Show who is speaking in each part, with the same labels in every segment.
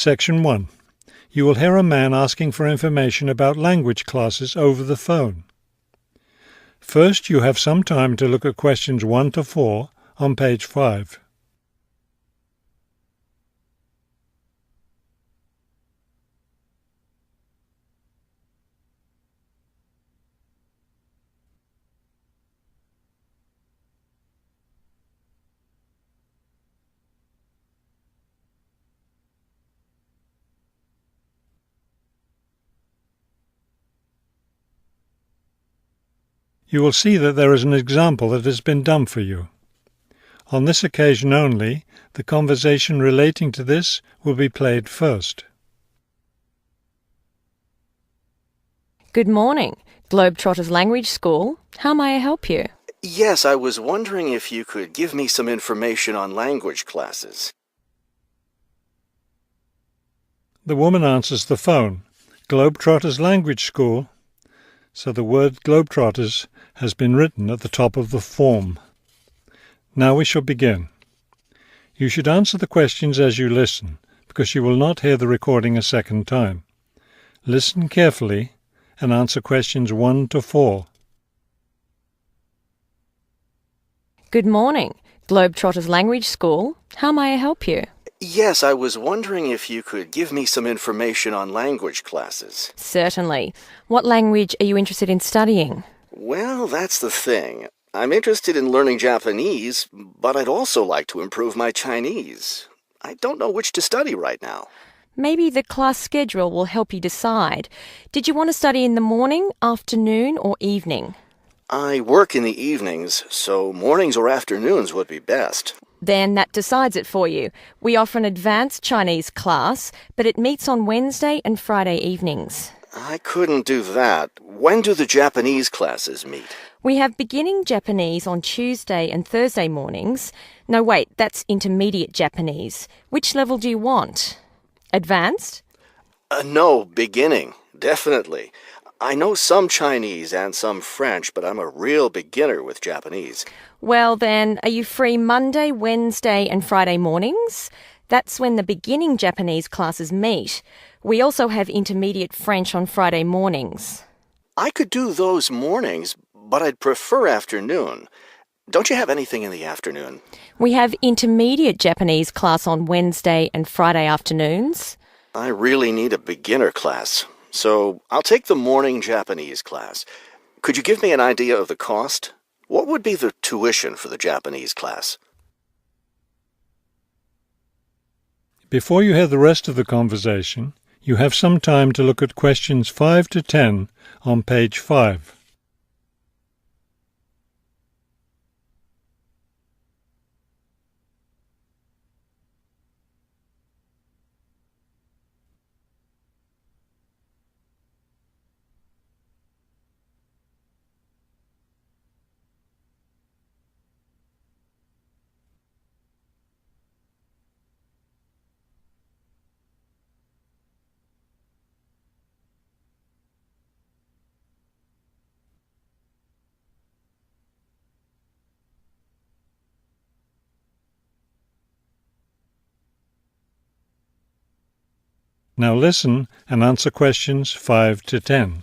Speaker 1: Section 1. You will hear a man asking for information about language classes over the phone. First, you have some time to look at questions 1 to 4 on page 5. You will see that there is an example that has been done for you. On this occasion only, the conversation relating to this will be played first.
Speaker 2: Good morning, Globetrotters Language School. How may I help you?
Speaker 3: Yes, I was wondering if you could give me some information on language classes.
Speaker 1: The woman answers the phone. Globetrotters Language School. So the word Globetrotters has been written at the top of the form. Now we shall begin. You should answer the questions as you listen, because you will not hear the recording a second time. Listen carefully and answer questions 1 to 4.
Speaker 2: Good morning, Globetrotters Language School. How may I help you?
Speaker 3: Yes, I was wondering if you could give me some information on language classes.
Speaker 2: Certainly. What language are you interested in studying?
Speaker 3: Well, that's the thing. I'm interested in learning Japanese, but I'd also like to improve my Chinese. I don't know which to study right now.
Speaker 2: Maybe the class schedule will help you decide. Did you want to study in the morning, afternoon, or evening?
Speaker 3: I work in the evenings, so mornings or afternoons would be best.
Speaker 2: Then that decides it for you. We offer an advanced Chinese class, but it meets on Wednesday and Friday evenings.
Speaker 3: I couldn't do that. When do the Japanese classes meet?
Speaker 2: We have beginning Japanese on Tuesday and Thursday mornings. No, wait, that's intermediate Japanese. Which level do you want? Advanced?
Speaker 3: No, beginning, definitely. I know some Chinese and some French, but I'm a real beginner with Japanese.
Speaker 2: Well then, are you free Monday, Wednesday and Friday mornings? That's when the beginning Japanese classes meet. We also have intermediate French on Friday mornings.
Speaker 3: I could do those mornings, but I'd prefer afternoon. Don't you have anything in the afternoon?
Speaker 2: We have intermediate Japanese class on Wednesday and Friday afternoons.
Speaker 3: I really need a beginner class, so I'll take the morning Japanese class. Could you give me an idea of the cost? What would be the tuition for the Japanese class?
Speaker 1: Before you hear the rest of the conversation, you have some time to look at questions 5 to 10 on page 5. Now listen and answer questions 5 to 10.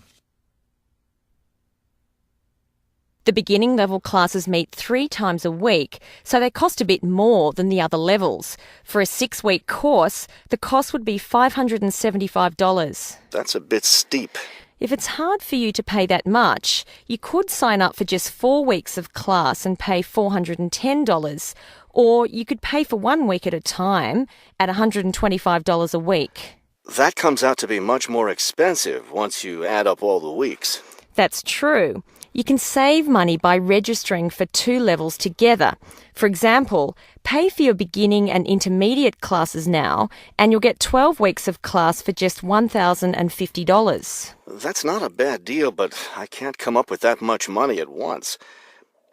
Speaker 2: The beginning level classes meet 3 times a week, so they cost a bit more than the other levels. For a 6-week course, the cost would be $575.
Speaker 3: That's a bit steep.
Speaker 2: If it's hard for you to pay that much, you could sign up for just 4 weeks of class and pay $410, or you could pay for 1 week at a time at $125 a week.
Speaker 3: That comes out to be much more expensive once you add up all the weeks.
Speaker 2: That's true. You can save money by registering for 2 levels together. For example, pay for your beginning and intermediate classes now, and you'll get 12 weeks of class for just $1,050.
Speaker 3: That's not a bad deal, but I can't come up with that much money at once.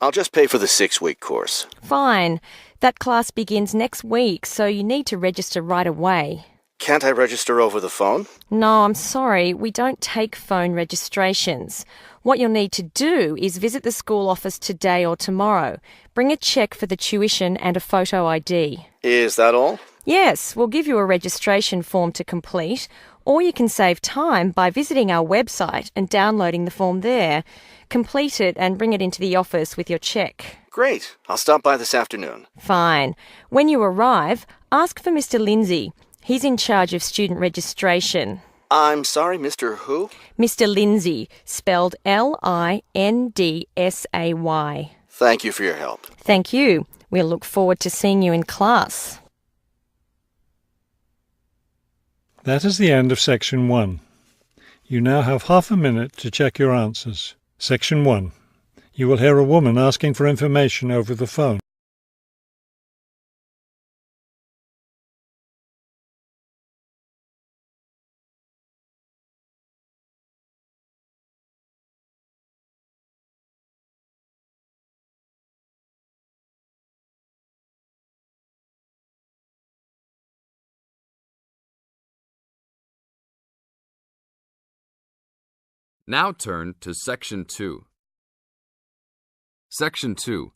Speaker 3: I'll just pay for the 6-week course.
Speaker 2: Fine. That class begins next week, so you need to register right away.
Speaker 3: Can't I register over the phone?
Speaker 2: No, I'm sorry. We don't take phone registrations. What you'll need to do is visit the school office today or tomorrow. Bring a cheque for the tuition and a photo ID.
Speaker 3: Is that all?
Speaker 2: Yes, we'll give you a registration form to complete, or you can save time by visiting our website and downloading the form there. Complete it and bring it into the office with your cheque.
Speaker 3: Great. I'll stop by this afternoon.
Speaker 2: Fine. When you arrive, ask for Mr. Lindsay. He's in charge of student registration.
Speaker 3: I'm sorry, Mr. Who?
Speaker 2: Mr. Lindsay, spelled Lindsay.
Speaker 3: Thank you for your help.
Speaker 2: Thank you. We'll look forward to seeing you in class.
Speaker 1: That is the end of Section 1. You now have half a minute to check your answers. Section 1. You will hear a woman asking for information over the phone.
Speaker 4: Now turn to Section 2. Section 2.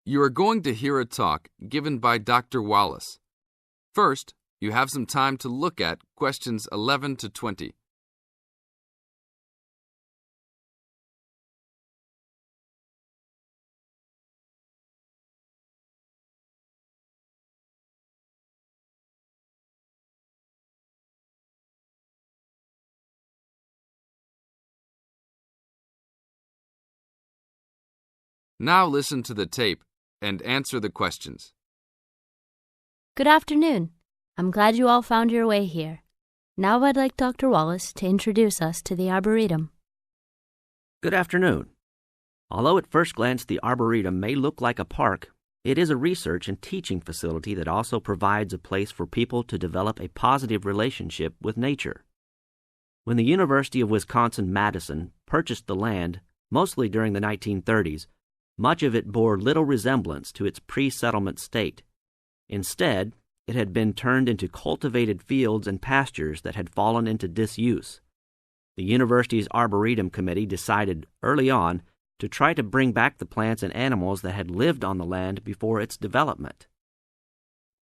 Speaker 4: You are going to hear a talk given by Dr. Wallace. First, you have some time to look at questions 11 to 20. Now listen to the tape and answer the questions.
Speaker 5: Good afternoon. I'm glad you all found your way here. Now I'd like Dr. Wallace to introduce us to the Arboretum.
Speaker 6: Good afternoon. Although at first glance the Arboretum may look like a park, it is a research and teaching facility that also provides a place for people to develop a positive relationship with nature. When the University of Wisconsin-Madison purchased the land, mostly during the 1930s, much of it bore little resemblance to its pre-settlement state. Instead, it had been turned into cultivated fields and pastures that had fallen into disuse. The university's Arboretum Committee decided early on to try to bring back the plants and animals that had lived on the land before its development.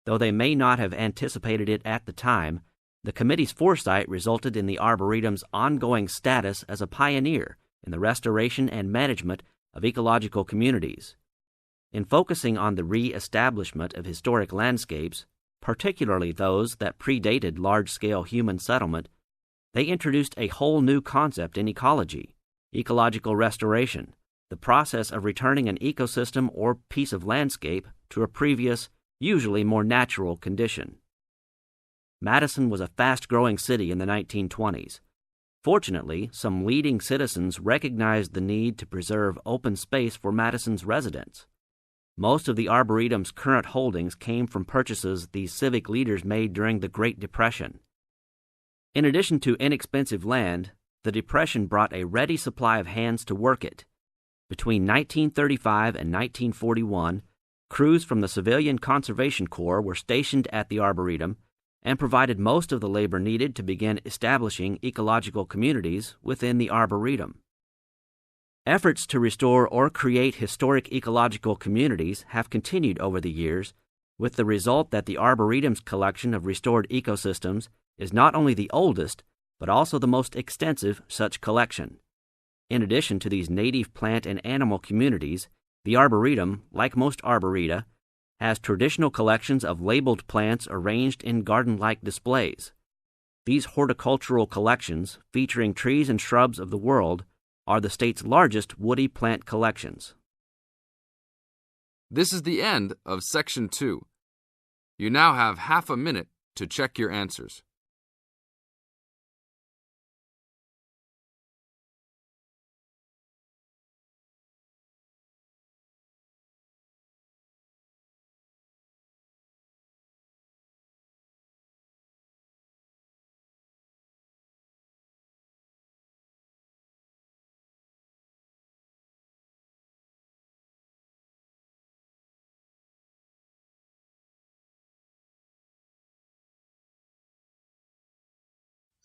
Speaker 6: Though they may not have anticipated it at the time, the committee's foresight resulted in the Arboretum's ongoing status as a pioneer in the restoration and management of ecological communities. In focusing on the re-establishment of historic landscapes, particularly those that predated large-scale human settlement, they introduced a whole new concept in ecology, ecological restoration, the process of returning an ecosystem or piece of landscape to a previous, usually more natural condition. Madison was a fast-growing city in the 1920s. Fortunately, some leading citizens recognized the need to preserve open space for Madison's residents. Most of the Arboretum's current holdings came from purchases these civic leaders made during the Great Depression. In addition to inexpensive land, the Depression brought a ready supply of hands to work it. Between 1935 and 1941, crews from the Civilian Conservation Corps were stationed at the Arboretum and provided most of the labor needed to begin establishing ecological communities within the Arboretum. Efforts to restore or create historic ecological communities have continued over the years, with the result that the Arboretum's collection of restored ecosystems is not only the oldest, but also the most extensive such collection. In addition to these native plant and animal communities, the Arboretum, like most arboreta, has traditional collections of labeled plants arranged in garden-like displays. These horticultural collections, featuring trees and shrubs of the world, are the state's largest woody plant collections.
Speaker 4: This is the end of Section 2. You now have half a minute to check your answers.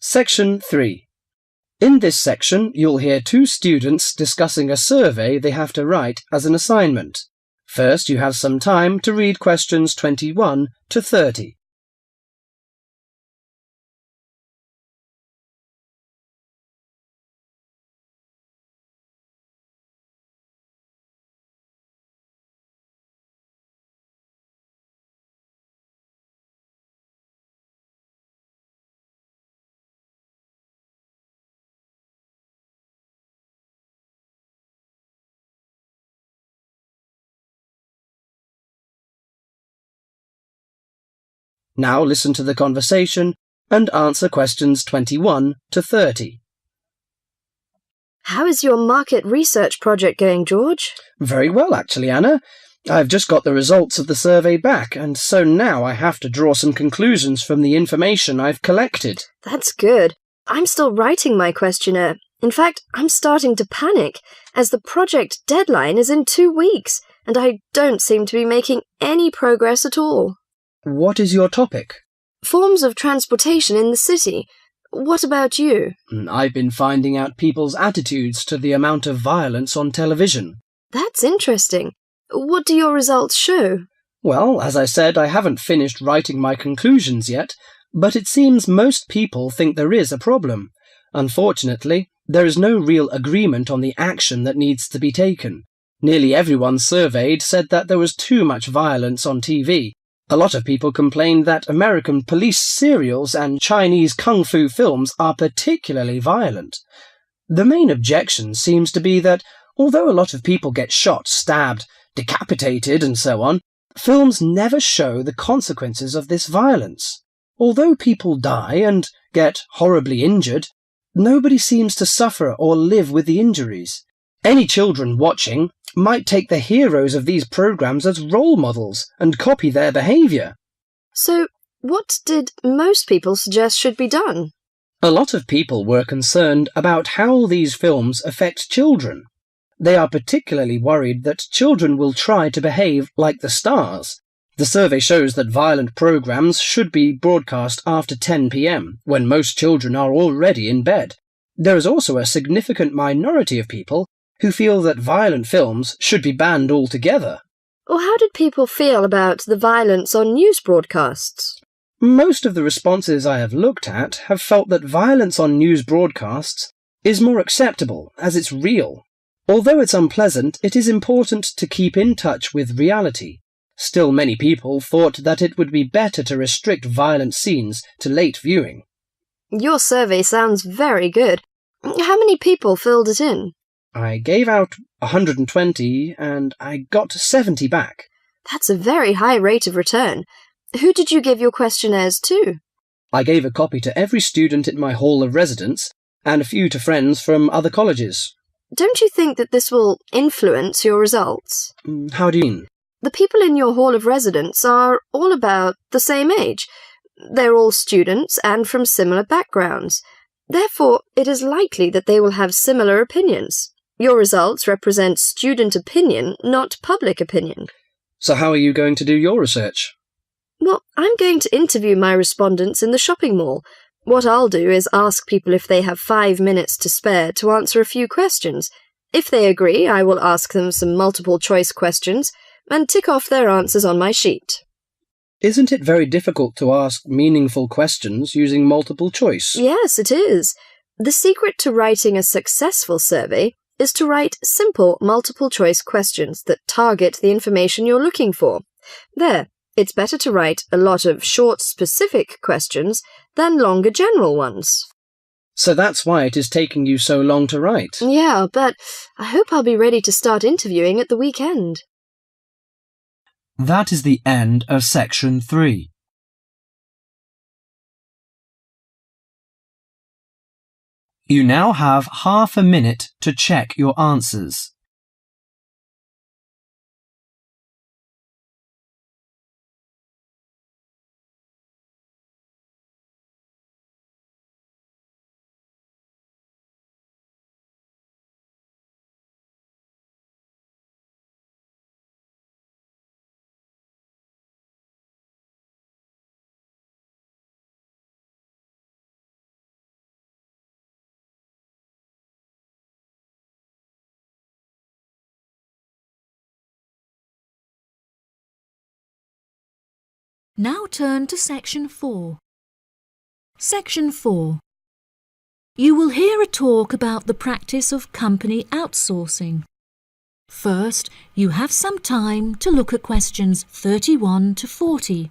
Speaker 7: Section 3. In this section, you'll hear two students discussing a survey they have to write as an assignment. First, you have some time to read questions 21 to 30. Now listen to the conversation and answer questions 21 to 30.
Speaker 8: How is your market research project going, George?
Speaker 7: Very well, actually, Anna. I've just got the results of the survey back, and so now I have to draw some conclusions from the information I've collected.
Speaker 8: That's good. I'm still writing my questionnaire. In fact, I'm starting to panic, as the project deadline is in 2 weeks, and I don't seem to be making any progress at all.
Speaker 7: What is your topic?
Speaker 8: Forms of transportation in the city. What about you?
Speaker 7: I've been finding out people's attitudes to the amount of violence on television.
Speaker 8: That's interesting. What do your results show?
Speaker 7: Well, as I said, I haven't finished writing my conclusions yet, but it seems most people think there is a problem. Unfortunately, there is no real agreement on the action that needs to be taken. Nearly everyone surveyed said that there was too much violence on TV. A lot of people complained that American police serials and Chinese kung fu films are particularly violent. The main objection seems to be that, although a lot of people get shot, stabbed, decapitated and so on, films never show the consequences of this violence. Although people die and get horribly injured, nobody seems to suffer or live with the injuries. Any children watching might take the heroes of these programs as role models and copy their behaviour.
Speaker 8: So, what did most people suggest should be done?
Speaker 7: A lot of people were concerned about how these films affect children. They are particularly worried that children will try to behave like the stars. The survey shows that violent programs should be broadcast after 10 p.m, when most children are already in bed. There is also a significant minority of people who feel that violent films should be banned altogether.
Speaker 8: Or how did people feel about the violence on news broadcasts?
Speaker 7: Most of the responses I have looked at have felt that violence on news broadcasts is more acceptable, as it's real. Although it's unpleasant, it is important to keep in touch with reality. Still, many people thought that it would be better to restrict violent scenes to late viewing.
Speaker 8: Your survey sounds very good. How many people filled it in?
Speaker 7: I gave out 120 and I got 70 back.
Speaker 8: That's a very high rate of return. Who did you give your questionnaires to?
Speaker 7: I gave a copy to every student in my hall of residence and a few to friends from other colleges.
Speaker 8: Don't you think that this will influence your results?
Speaker 7: How do you mean?
Speaker 8: The people in your hall of residence are all about the same age. They're all students and from similar backgrounds. Therefore, it is likely that they will have similar opinions. Your results represent student opinion, not public opinion.
Speaker 7: So how are you going to do your research?
Speaker 8: Well, I'm going to interview my respondents in the shopping mall. What I'll do is ask people if they have 5 minutes to spare to answer a few questions. If they agree, I will ask them some multiple-choice questions and tick off their answers on my sheet.
Speaker 7: Isn't it very difficult to ask meaningful questions using multiple choice?
Speaker 8: Yes, it is. The secret to writing a successful survey is to write simple multiple-choice questions that target the information you're looking for. There, it's better to write a lot of short, specific questions than longer general ones.
Speaker 7: So that's why it is taking you so long to write.
Speaker 8: Yeah, but I hope I'll be ready to start interviewing at the weekend.
Speaker 7: That is the end of section 3. You now have half a minute to check your answers.
Speaker 9: Now turn to Section 4. Section 4. You will hear a talk about the practice of company outsourcing. First, you have some time to look at questions 31 to 40.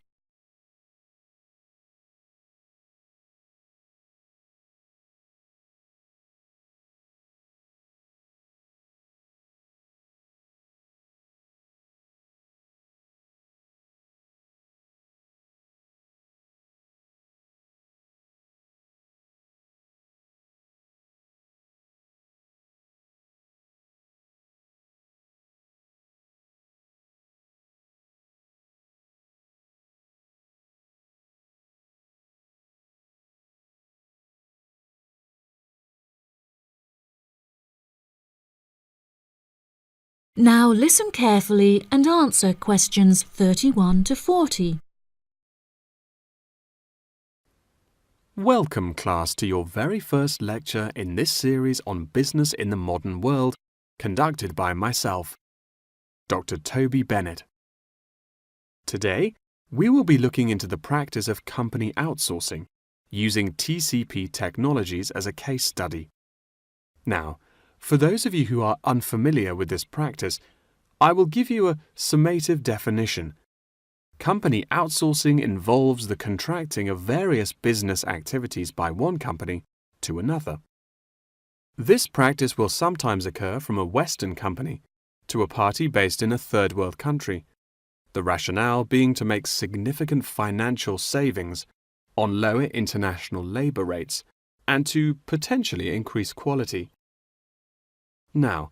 Speaker 9: Now listen carefully and answer questions 31 to 40.
Speaker 10: Welcome, class, to your very first lecture in this series on business in the modern world, conducted by myself, Dr. Toby Bennett. Today, we will be looking into the practice of company outsourcing, using TCP technologies as a case study. Now, for those of you who are unfamiliar with this practice, I will give you a summative definition. Company outsourcing involves the contracting of various business activities by one company to another. This practice will sometimes occur from a Western company to a party based in a third world country, the rationale being to make significant financial savings on lower international labor rates and to potentially increase quality. Now,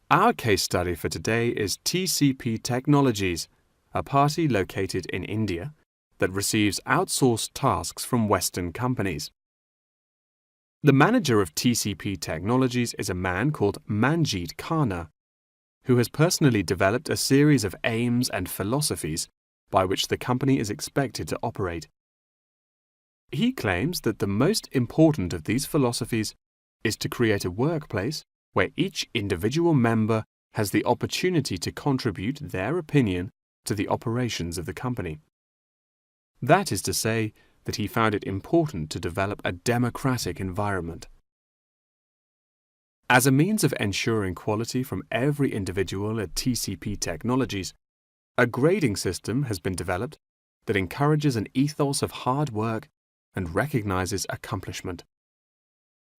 Speaker 10: our case study for today is TCP Technologies, a party located in India that receives outsourced tasks from Western companies. The manager of TCP Technologies is a man called Manjeet Khanna, who has personally developed a series of aims and philosophies by which the company is expected to operate. He claims that the most important of these philosophies is to create a workplace where each individual member has the opportunity to contribute their opinion to the operations of the company. That is to say, that he found it important to develop a democratic environment. As a means of ensuring quality from every individual at TCP Technologies, a grading system has been developed that encourages an ethos of hard work and recognizes accomplishment.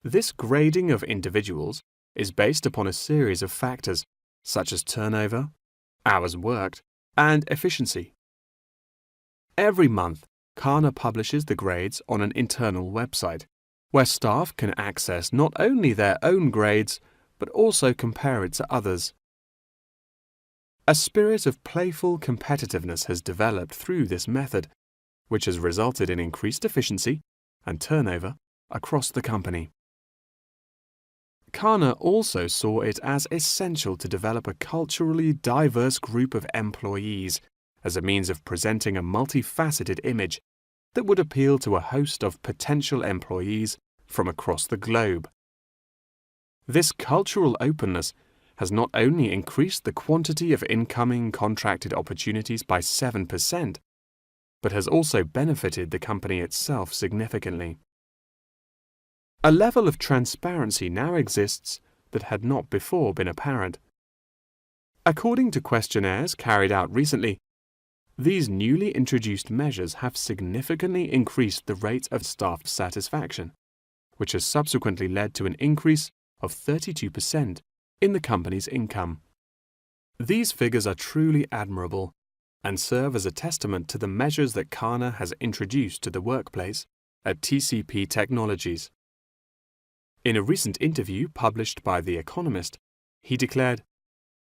Speaker 10: This grading of individuals is based upon a series of factors such as turnover, hours worked, and efficiency. Every month, Khanna publishes the grades on an internal website, where staff can access not only their own grades, but also compare it to others. A spirit of playful competitiveness has developed through this method, which has resulted in increased efficiency and turnover across the company. Khanna also saw it as essential to develop a culturally diverse group of employees as a means of presenting a multifaceted image that would appeal to a host of potential employees from across the globe. This cultural openness has not only increased the quantity of incoming contracted opportunities by 7%, but has also benefited the company itself significantly. A level of transparency now exists that had not before been apparent. According to questionnaires carried out recently, these newly introduced measures have significantly increased the rate of staff satisfaction, which has subsequently led to an increase of 32% in the company's income. These figures are truly admirable and serve as a testament to the measures that Khanna has introduced to the workplace at TCP Technologies. In a recent interview published by The Economist, he declared,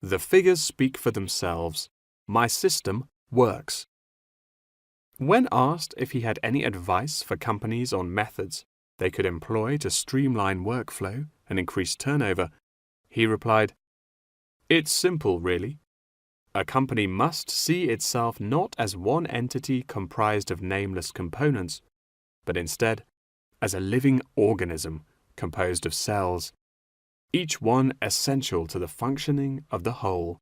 Speaker 10: "The figures speak for themselves. My system works." When asked if he had any advice for companies on methods they could employ to streamline workflow and increase turnover, he replied, "It's simple, really. A company must see itself not as one entity comprised of nameless components, but instead as a living organism composed of cells, each one essential to the functioning of the whole.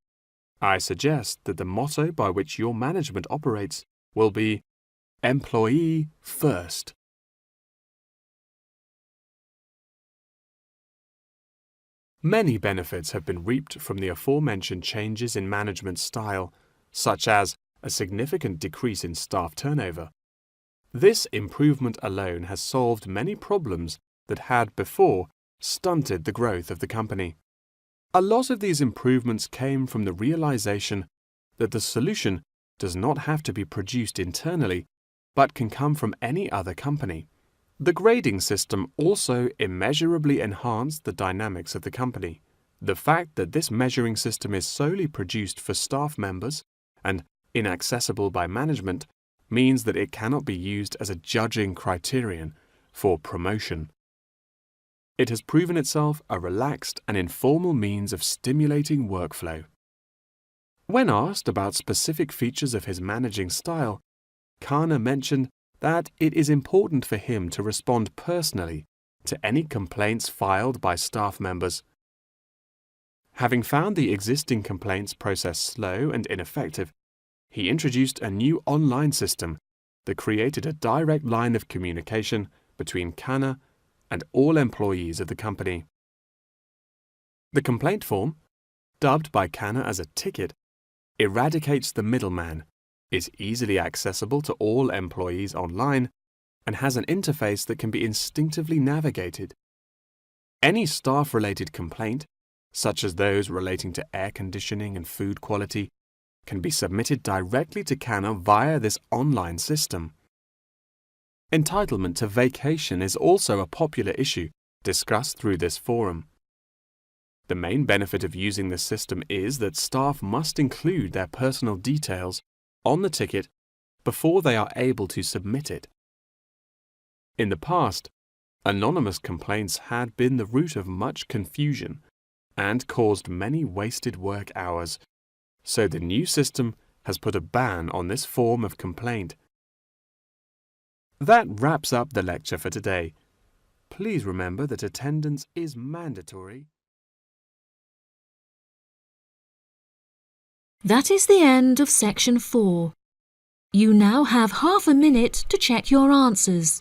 Speaker 10: I suggest that the motto by which your management operates will be, employee first. Many benefits have been reaped from the aforementioned changes in management style, such as a significant decrease in staff turnover. This improvement alone has solved many problems that had before stunted the growth of the company. A lot of these improvements came from the realization that the solution does not have to be produced internally, but can come from any other company. The grading system also immeasurably enhanced the dynamics of the company. The fact that this measuring system is solely produced for staff members and inaccessible by management means that it cannot be used as a judging criterion for promotion. It has proven itself a relaxed and informal means of stimulating workflow. When asked about specific features of his managing style, Kana mentioned that it is important for him to respond personally to any complaints filed by staff members. Having found the existing complaints process slow and ineffective, he introduced a new online system that created a direct line of communication between Kana and all employees of the company. The complaint form, dubbed by Kana as a ticket, eradicates the middleman, is easily accessible to all employees online, and has an interface that can be instinctively navigated. Any staff-related complaint, such as those relating to air conditioning and food quality, can be submitted directly to Kana via this online system. Entitlement to vacation is also a popular issue discussed through this forum. The main benefit of using this system is that staff must include their personal details on the ticket before they are able to submit it. In the past, anonymous complaints had been the root of much confusion and caused many wasted work hours, so the new system has put a ban on this form of complaint. That wraps up the lecture for today. Please remember that attendance is mandatory.
Speaker 9: That is the end of section 4. You now have half a minute to check your answers.